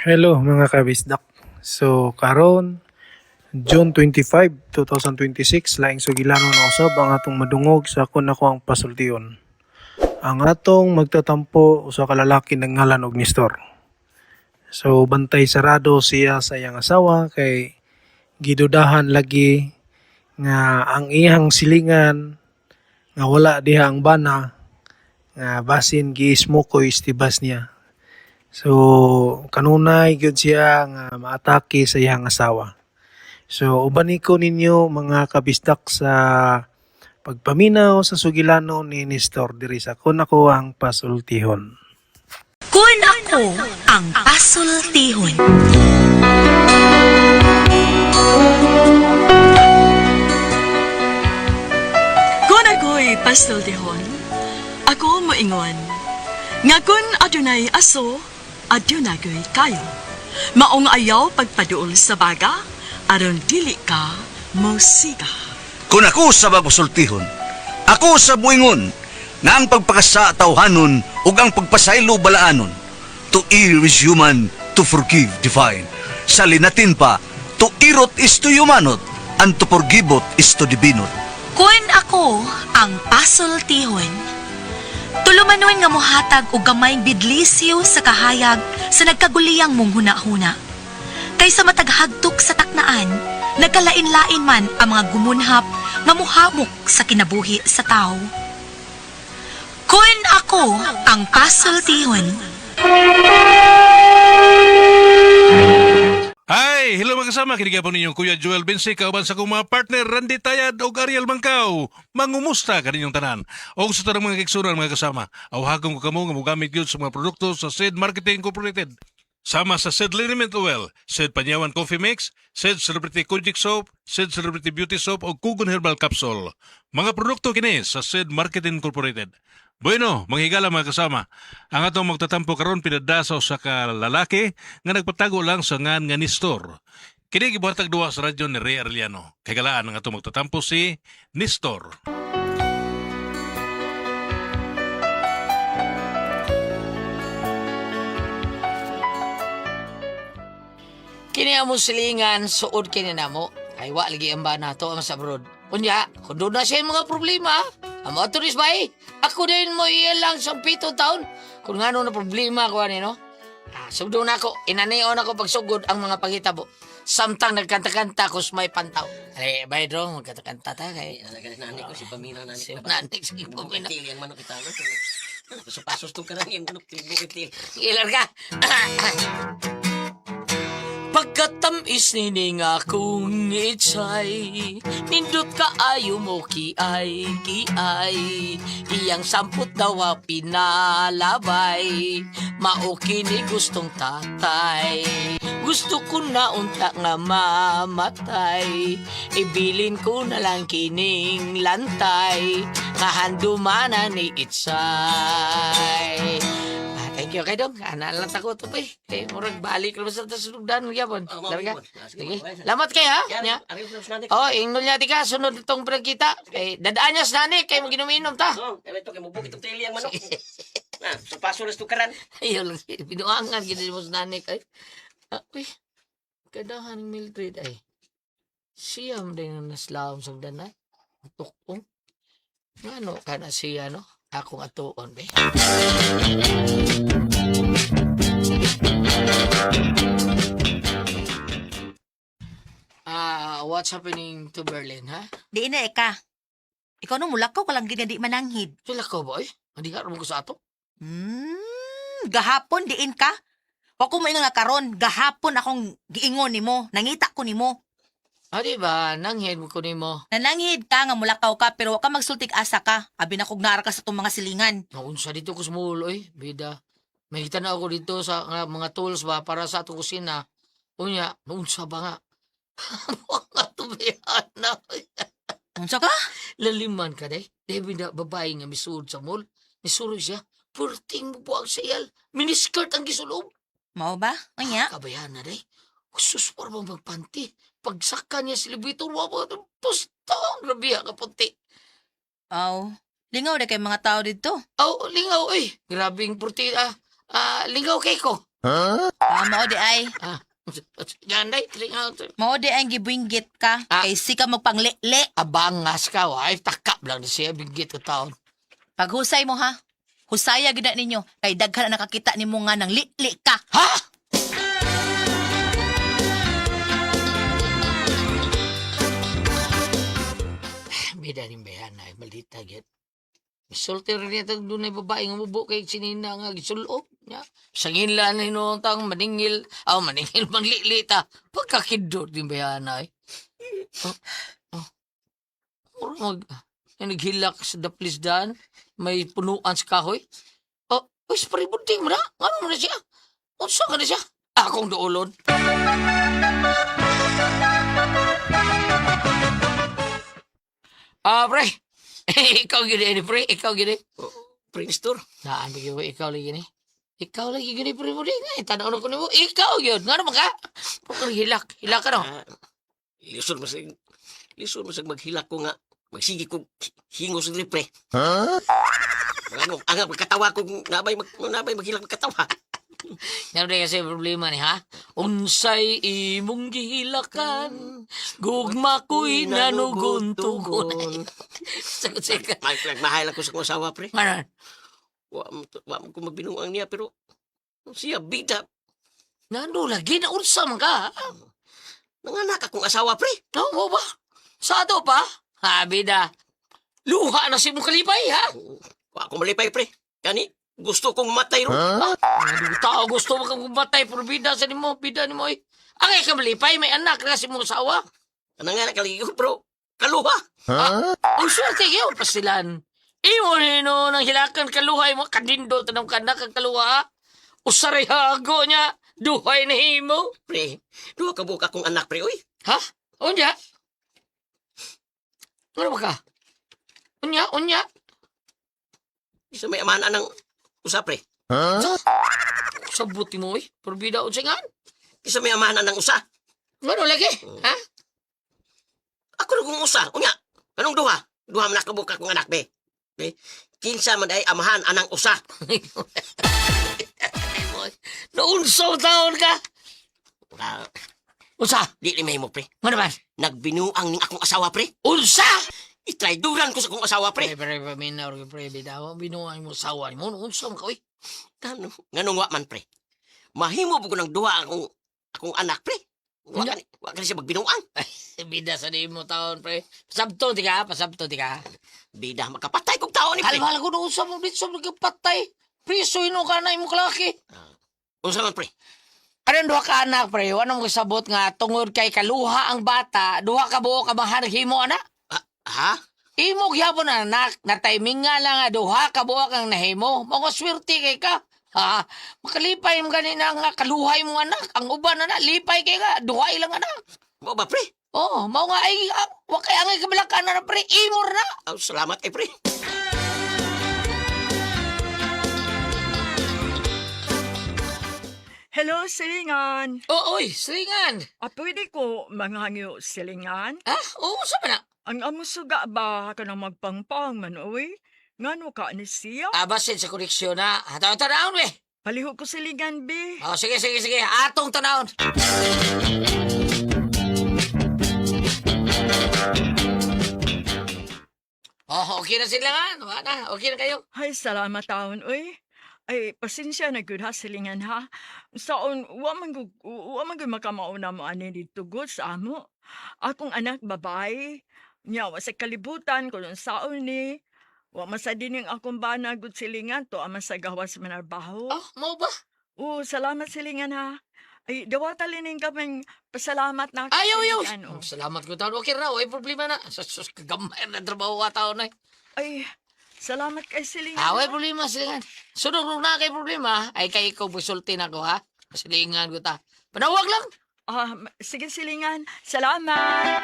Hello mga kabisdak. So karon June 25, 2026 laing sugilano na usab ang atong madungog sa ako ang pasultion. Ang atong magtatampo usa ka lalaki nagngalan og Nestor. So bantay sarado siya sa iyang asawa kay gidudahan lagi nga ang iyang silingan nga wala diha ang bana nga basin giismukoy istibas niya. So kanunay gyud siya nga maatake sa iyang asawa. So uban ko ninyo mga kabisdak sa pagpaminaw sa sugilano ni Nestor diri sa kun ako ang pasultihon. Kun ako ang pasultihon. Kun ako'y pasultihon, ako moingon. Nga kun adunay aso, adunay kayo. Maong ayaw pagpaduol sa baga, aron dili ka musiga. Kung ako sa pasultihon, ako sa buingon, nga ang pagpakasa tawhanon ug ang pagpasaylo balaanon. To err is human, to forgive divine. Sa linatin pa, to irot is to humanot, and to forgivot is to divinot. Kun ako ang pasultihon, tulumanon nga mohatag og gamayng bidlisyo sa kahayag sa nagkaguliyang mong huna-huna. Kaysa mataghagtok sa taknaan, nagkalain-lain man ang mga gumunhap nga muhamok sa kinabuhi sa tao. Kun ako ang pasultihon. Hi! Hello mga kasama, kinigapon ninyong Kuya Joel Bensi, kauban sa kong mga partner Randy Tayad o Ariel Mangkaw. Mangumusta ka ninyong tanan. O sa tarang mga kiksuran mga kasama, awhagong ko kamo nga mugamit yun sa mga produkto sa SED Marketing Incorporated. Sama sa SED Liniment Oil, SED Panyawan Coffee Mix, SED Celebrity Kojic Soap, SED Celebrity Beauty Soap o Kugon Herbal Capsule. Mga produkto kini sa SED Marketing Incorporated. Bueno, manghigala mga kasama. Ang atong magtatampo karon pinadasaw sa lalaki nga nagpatago lang sa ngan nga Nestor. Kini gibuhatag duwa sa radyo ni Ray Arellano. Kay galaan ang atong magtatampo si Nestor. Kini amo silingan suod kini namo. Ay wa lagi ang bana to ang sa abroad. Unya, kung doon na siya yung mga problema, amo aturis ba eh? Ako din mo ilang sa 7 taon. Kung nga na problema ko ani no? Sugdo na ako, inanion ako pagsugod ang mga paghitabo. Samtang nagkanta-kanta ko sa may pantaw. Ay, bay dro, magkanta-kanta ta kay. Nani ko si Pamina nani. Si Nanik si Pamina. Yang manok kita no. Pasos to karang yung manok tibo-kitil. Ilar ka. Pagkatamis nining akong itsay, nindot ka ayo mo kiay. Iyang samput daw pinalabay, mauki ni gustong tatay. Gusto ko na unta nga mamatay, ibilin ko na lang kining lantay, nga handumana ni itsay. Thank you kay dong. Ana lang tako to pa eh. Kay murag balik ra sa tasugdan gyapon. Sabi ka. Sige. Lamat kay ha. Nya. Oh, ingnon niya tika sunod itong brag kita. Kay dadaan niya sa nani kay maginom-inom ta. Oh, kaya ito kay mubuk itong tili ang manok. Na, so paso ras to karan. Ayo lang pinuangan gid mo sa nani kay. Uy. Kadahan ng Mildred ay. Siyam din ang naslawom sa dana. Tukong. Ngano kana siya no? Akong atuon be. What's happening to Berlin, ha? Di na eka. Ikaw nung mulakaw ka lang di mananghid. Sila ko, boy? Hindi ka ko sa ato? Gahapon diin ka. Wa ko maingon nga karon, gahapon akong giingon nimo, nangita ko nimo. Di ba? Nanghid mo ko ni mo. Nananghid ka nga mulakaw ka pero wa ka magsultik asa ka. Abi na kog naara ka sa tong mga silingan. Naunsa dito ko sa mulo, eh. Bida. May hita na ako dito sa mga tools ba para sa atong kusina. Unya, naunsa ba nga? Mga tubihan na. Unsa ka? Laliman ka, day. Debi na babae nga misuod sa mall. Misuod siya. Purting mo buwag sa iyal. Miniskirt ang gisulob. Mao ba? Unya. Kabayan na, day. Susupar bang magpanti. Pagsaka niya si Libito, wapa ng pustong rabiha ka puti. Aw, lingaw na kay mga tao dito. Oh, lingaw, eh. Grabing purti, lingaw kay ko. Mao di ay. Ah, ganday, tringaw. Mao di ay gibinggit ka. Ah. Kay sika magpangli-li. Abangas ka, ay takap lang na siya, bigit ka taon. Paghusay mo ha. Husaya gid na ninyo. Kay daghan na nakakita nimo nga nang li-li ka. Ha? Bida ni Bayan ay malita git. Isulti rin niya itong doon ay babae nga mubo kay sinina nga gisulok niya. Sangin lang na hinutang maningil, maningil manglilita. Pagkakidot ni Bayan ay. Naghilak sa daplisdan, may punuan sa kahoy. Uy, spray bunting mo na. Ano mo na siya? Unsa ka na siya? Akong doolon. Pre. Ikaw gini, pre. Ikaw gini. Pre, Nestor. Naan, bigyan mo, ikaw lagi gini. Ikaw lagi gini, pre mo din. Tanaw na ko ni mo. Ikaw yun. Nga naman ka? Pagkang hilak. Hilak ka no? Lisod masag maghilak ko nga. Magsigi ko hingos ni pre. Ano, ang magkatawa ko nabay maghilak magkatawa. Yan rin kasi problema ni ha? Unsay imong gihilakan, gugma ko'y nanugon-tugon. Sagot siya ka. Mahal ako sa kong asawa pre. Manan, Wa mo ko magbinuang niya pero siya bida. nando lagi na unsa man ka. Nanganak akong asawa pre. No, mo ba? Sa ato pa? Ha, bida. Luha na si mong kalipay, ha? Wa ako malipay pre. Kani gusto kong matay ro. Ano tao gusto mo kang kumatay pero bida sa nimo, bida nimo eh. Ang ay kamalipay, may anak na si mong asawa. Nanganak kaligi ko bro. Kaluha. Ang swerte kayo, pasilan. Imo nino nang hilakan kaluhay mo, kadindo tanong kanak ang kaluha. Usaray hago niya, duhay na himo. Pre, duha ka buka kong anak pre oy. Ha? Unya? Ano ba ka? Unya? Isa may amana ng usa pre. Sabuti mo eh, perbida o singan. Isa may amana ng usa. Ano lagi? Ha? Ako na kong usa. Unya. Anong duha? Duha man nakabuka kong anak be. Be. Kinsa man ay amahan anang usa. Naunsaw taon ka. Ah, Unsa? di ni mo pre. Ano ba? Nagbinuang ning akong asawa pre. Unsa? Itrayduran ko sa akong asawa pre. Pre, paminaw ka pre, bidaw. Binuang mo sawa mo. Unsa mo ka, uy? Tano, nganong wa man pre. Mahimo ko ng duha akong anak pre. Wa ka siya magbinuang. Bida sa di mo taon, pre. Pasabto di ka. Bida makapatay kong tao ni pre. Alam ko na unsa mo dito nagpatay. Priso ino ka na imong kalaki. Unsa man pre? Anong duha ka anak, pre? Ano mo sabot nga tungod kay kaluha ang bata, duha ka buo ka maharhimo anak? Ha? Imo gyapon anak, na timing nga lang nga duha ka buo kang nahimo. Mga swerte kay ka. Ha, makalipay mo ganina nga kaluhay mo anak. Ang uban na lipay kay ka, duha ilang anak. Mo ba pre? Oh, mao nga ay wa kay angay kabalakan na pre, imor na. Salamat ay pre. Hello, silingan. Oy, slingan. Pwede ko manghangyo silingan? Ah, oo, sa na? Ang amo suga ba ka na magpangpang man, uy? Ngano ka ni siya? Basin sa koneksyon na. Ataw tanawon we. Palihog ko silingan, be. Oh, sige. Atong tanawon. Oh, okay na sila nga. Wala na. Okay na kayo. Ay, salamat taon, uy. Ay, pasensya na gud ha, silingan ha. Saon, wa man gud makamauna mo ani dito gud sa amo. Akong anak babae, nya wa sa kalibutan kung saon ni. Wa masadining akong bana gud silingan to aman sa gawas manarbaho. Oh, mau ba? Salamat silingan ha. Ay, dawatalining kaming pasalamat na. Ayaw. silingan, oh. Salamat ko taon. Okay na. Ay problema na. Sus, kagamay na trabaho ka taon na. Ay, salamat kay silingan. Away problema silingan. Sunod na kay problema. Ay kay ikaw busulti na ko ha. Silingan ko ta. Panawag lang. Sige silingan. Salamat.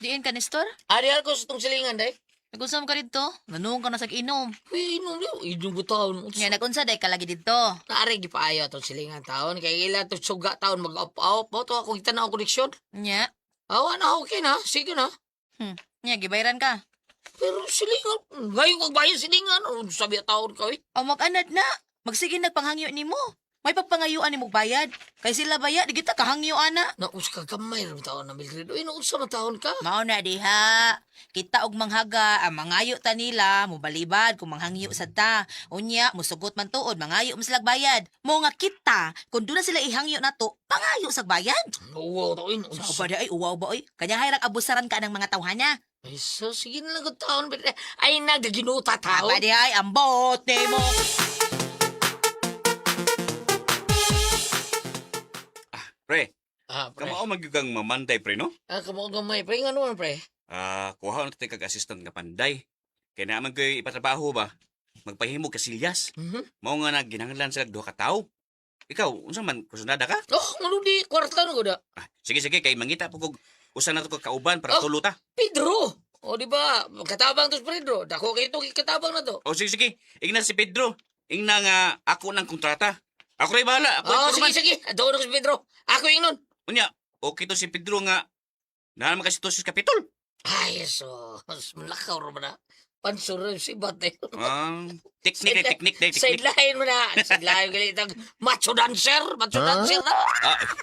Diin ka, Nestor? Ari ako sa itong silingan day. Nag-unsam ka dito? Nanong ka na sa inom. Uy, inom ko taon. Nga, nag-unsa day ka lagi dito. Naari gipaayo itong silingan taon. Kaya ila itong suga taon mag-up-up. Mo ito akong kita na ako koneksyon. Nya. Awa na, okay na. Sige na. Nya, gibayaran ka. Pero silingan, ngayon magbayan silingan. Ano sabi ang taon ka eh? O mag-anad na. Magsige nagpanghangyo ni mo. May pagpangayuan ni mong bayad. Kay sila bayad, di kita kahangyo ana. Naus ka gamay rin taon na Mildred. Uy, naus sa taon ka. Mao na diha. Kita og manghaga ang mangayo ta nila, mobalibad kung manghangyo sad ta. Unya, musugot man tuod, mangayo mo silang bayad. Mo nga kita, kung doon na sila ihangyo nato, pangayo sa bayad. Oo, taon. So ba ay uwaw ba oy? Kanya hayrak abusaran ka ng mga tawhana. Ay, so, sige na lang ang taon. Ay, nagaginuta taon. Aba di ay ambot mo. Pre, Pre. kamao magyugang mamanday, pre, no? Kamo gamay, pre. Nga naman, pre. Kuha na tayo kag-assistant nga panday. Kaya naman ko'y ipatrabaho ba? Magpahimo ka silyas. Mao nga na ginahanglan sila duha ka tawo. Ikaw, unsa man, kusunada ka? Oh, ano di, kwarta na ko da. Sige, sige, kay mangita po kog usa na to kag kauban para Oh. tuluta. Pedro! O, di ba? Katabang to si Pedro. Dako kayo ito, katabang na to. O sige, sige, ingna si Pedro. Ingna nga ako ng kontrata. Ako rin bahala. Ako Oh, yung sige, foreman. sige. Dako na ko si Pedro. Ako yung nun. Unya, okay to si Pedro nga naman kasi to si Kapitol. Ay, so, malakaw rin mo na. Pansuro si Bate. Teknik na, teknik na, teknik. Sideline mo na. Sideline ko itong macho dancer. Macho dancer na.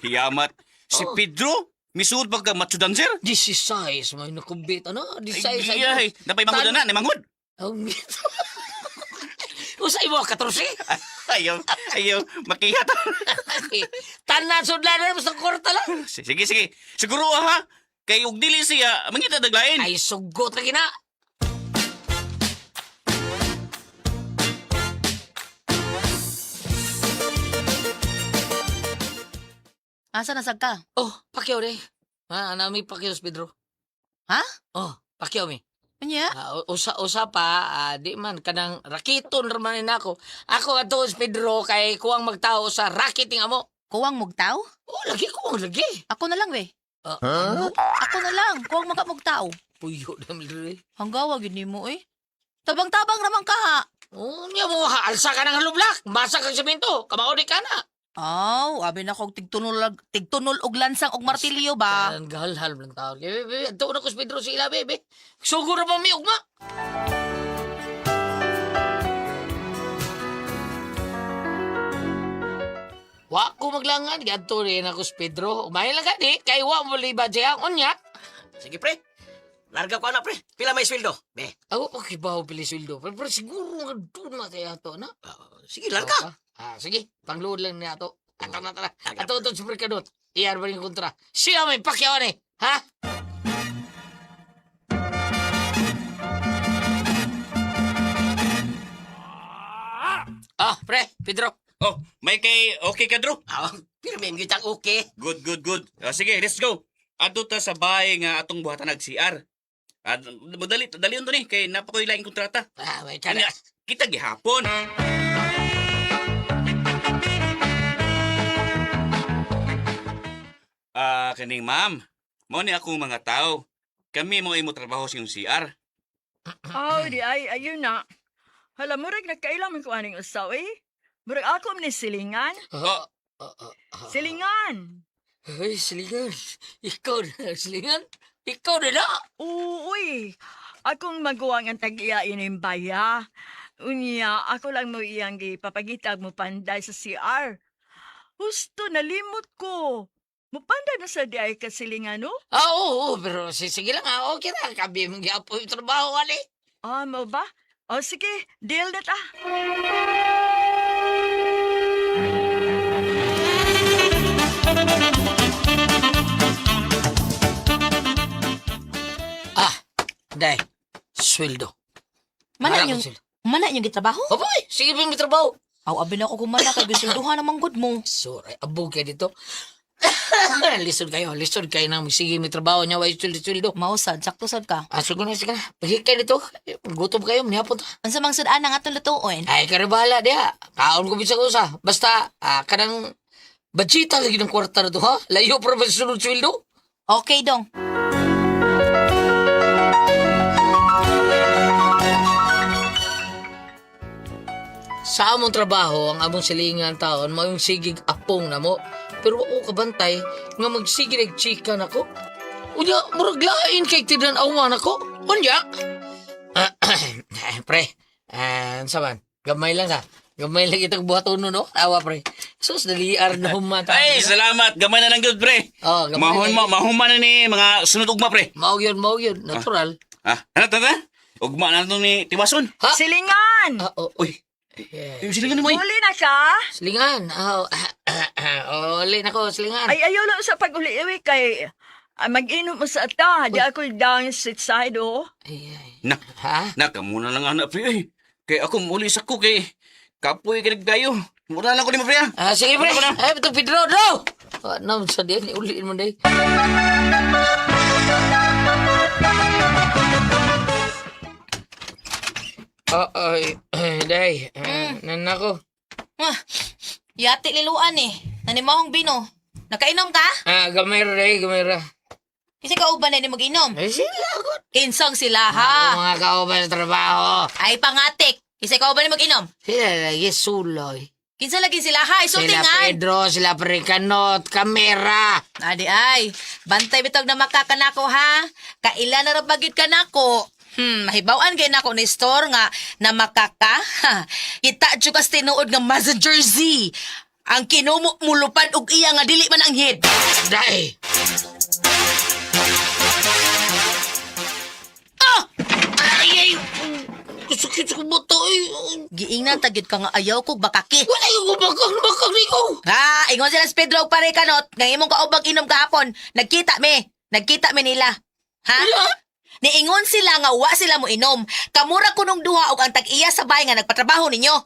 Hiyamat. Si Oh. Pedro, misuod pa ka macho dancer? This is size. May nakumbit. Ano? This size. Ay, napay mangod na, namangod. Ang mito. Usay mo, 14? Ayaw, makihat. Tanan sudlan na sa kwarta lang. Sige, sige. Siguro ha, kay og dili siya, mangita daglain. Ay, sugot lagi na. Asa na sad ka? Oh, pakyaw rin. Nami pakyaw si Pedro. Ha? Oh, pakyaw mi. Unya? Usa pa, di man, kanang rakiton ramanin ako. Ako ato si Pedro kay kuwang magtao sa rakiting amo. Kuwang mugtaw? Oh, lagi kuwang lagi. Ako na lang we. Ano? Ako na lang, kuwang makamugtaw. Puyo na Mildred. Hanggawa gid nimo eh. Tabang-tabang naman ka ha. Oh, niya mo alsa ka ng halublak. Basa kang semento. Kamauni ka na. Aw, abi na kog tigtunol og lansang og martilyo ba? Ang galhal ng tao. Bebe, ato na ko si Pedro sila, bebe. Suguro pa mi ugma. Wa ko maglangan, ganto rin ako si Pedro. Umahin lang gani, kay wa mo liba dyan, unya. Sige, pre. Larga ko na, pre. Pila may sweldo? Be. Ako, okay ba ako pili sweldo? Pero siguro nga doon na tayo ato, na? Sige, larga. Sige, pangload lang niya ato. Ato na tala. Ato ito si Perkadot. Iyan ba rin kontra? Siya may pakyawan eh, ha? Pre, Pedro. Oh, may kay okay ka, Drew? Pero may mga okay. Good, good, good. Sige, let's go. Adto ta sa bahay nga atong buhatan nag-CR. Dali on to ni, kay napakoy laing kontrata. May kana. Kanya, kita gihapon. Kaning ma'am, mo ni akong mga tao. Kami mo imo trabaho sa iyong CR. Oh, di ay, ayun na. Hala, murag nagkailaman ko aning usaw eh. Murag ako ni silingan. Silingan! Ay, silingan. Ikaw na, silingan. Ikaw na na. Uy, akong magawa ng tag-iyain ng baya. Unya, ako lang mo iyang gipapagitag mo panday sa CR. Husto, nalimot ko. Mupanda na sa di ay kasilingan, no? Oo, pero sige lang ha. Okay na, kabi mong giapo yung trabaho, ali. Mo ba? O sige, deal na ta. Day, sweldo. Mana Wala yung ko sweldo. mana yung gitrabaho? Oboy, sige pa yung trabaho. Aw, abi na ako kumana kay gusto duha namang good mo. Sorry, abog kayo dito. Lisod kayo na. Sige, may trabaho niya, way sweldo. Mausad, sakto sad ka. Sige na. Pagkik kayo dito. Gutom kayo, manihapon. Unsa mang sudan ang atong lutuon? Ay, karabahala, diha. Kaon ko bisa ko sa. Basta, kanang budgeta lagi ng kwarta na to, ha? Layo para ba sunod sweldo? Okay dong. Sa among trabaho, ang among silingan taon, mo yung sigig apong na mo. Pero ako kabantay, nga magsigig chika na ko. Unya, murag lain kay tinan awan ako. Unya, Pre, sa man? Gamay lang ha. Gamay lang itong buhaton no? Awa, pre. Sus, daliar na humata. Ay, salamat. Gamay na lang gyud pre. Oh, gamay Mahuman na ni mga sunod ugma pre. Mao yun. Natural. Ano tata? Ugma na to ni Tiwason. Ha? Silingan! Uy. Yung silingan mo eh. Uli na ka? Silingan. Uli na ko, silingan. Ay, ayaw lang sa pag-uli-uli kay mag-inom mo sa ata. Di ako down sit side, oh. Ay. Na, Ha? nakamuna lang anak pre. Ay, kay ako muli sa ko kay kapoy kinag kayo. Mura lang ko ni mo pre. Sige, pre. Ano ko na? Ay, ito, Pedro, no! Ano, sa diyan, uliin mo day. Day. Nanako. Yati liluan eh. Nanimahong bino. Nakainom ka? Gamay ra, day, gamay ra. Kasi kauban na ni mag-inom. Ay, sila ako. Kinsong sila ha. Mga kauban sa trabaho. Ay pangatik. Kasi kauban na mag-inom. Sila lagi suloy. Kinsa lagi sila ha. Sila Isultingan. Pedro, sila Pericanot, kamera. Adi ay. Bantay bitog na makakanako ha. Kailan na rabagit ka nako. Mahibawan kay nako ni store nga na makaka. Kita jukas tinuod nga Mazda jersey. Ang kinumo mulupan og iya nga dili man ang hid. Day. Ay, kusukit sa kumoto eh. Giingnan tagid ka nga ayaw ko bakaki. Wala yung bakang ni ko. Ingon sila sa Pedro og pare kanot, nga imong kaubag inom kahapon. Nagkita mi nila. Ha? Niingon sila nga wa sila mo inom. Kamura kunong duha og ang tag-iya sa bahay nga nagpatrabaho ninyo.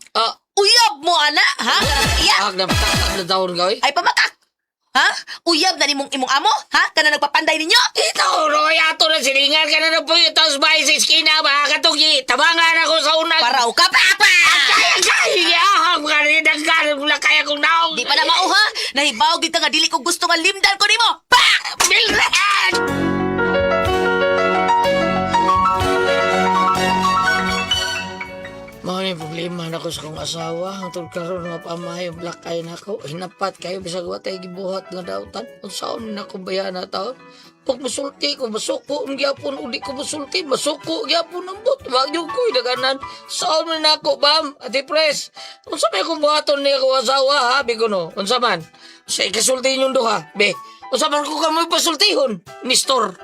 Uyab mo ana, ha? Iya. Nagpatak na taon ka eh. Ay pamakak. Ha? Uyab na nimong imong amo, ha? Kana nagpapanday ninyo? Ito, Roy, ato na silingan ka na po yung taos bahay sa iskina ba? Katugi, tabangan ako sa unang... Paraw ka pa pa. Kaya, ka rin ang ganang wala kaya kong naong... Di pa na mauha. Nahibaw kita nga dili ko gusto nga limdan ko nimo. Pa! Bilran! Mao ni problema na ko sa kong asawa. Ang karon nga pamahay yung black eye na ko. Hinapat kayo bisag wa tay gibuhat nga dautan. Unsaon na ko bayan na taon? Pag masulti ko, masuko ang gyapon uli ko masulti, masuko gyapon ang bot. Wag yung ko'y daganan. Saan man ako, bam? Ate Pres, unsa may kong buhaton niya ko asawa, ha? Bi ko no, unsa man? Sa ikasulti yung duha, be. Unsa man ko kamo pasultihon, Mistor?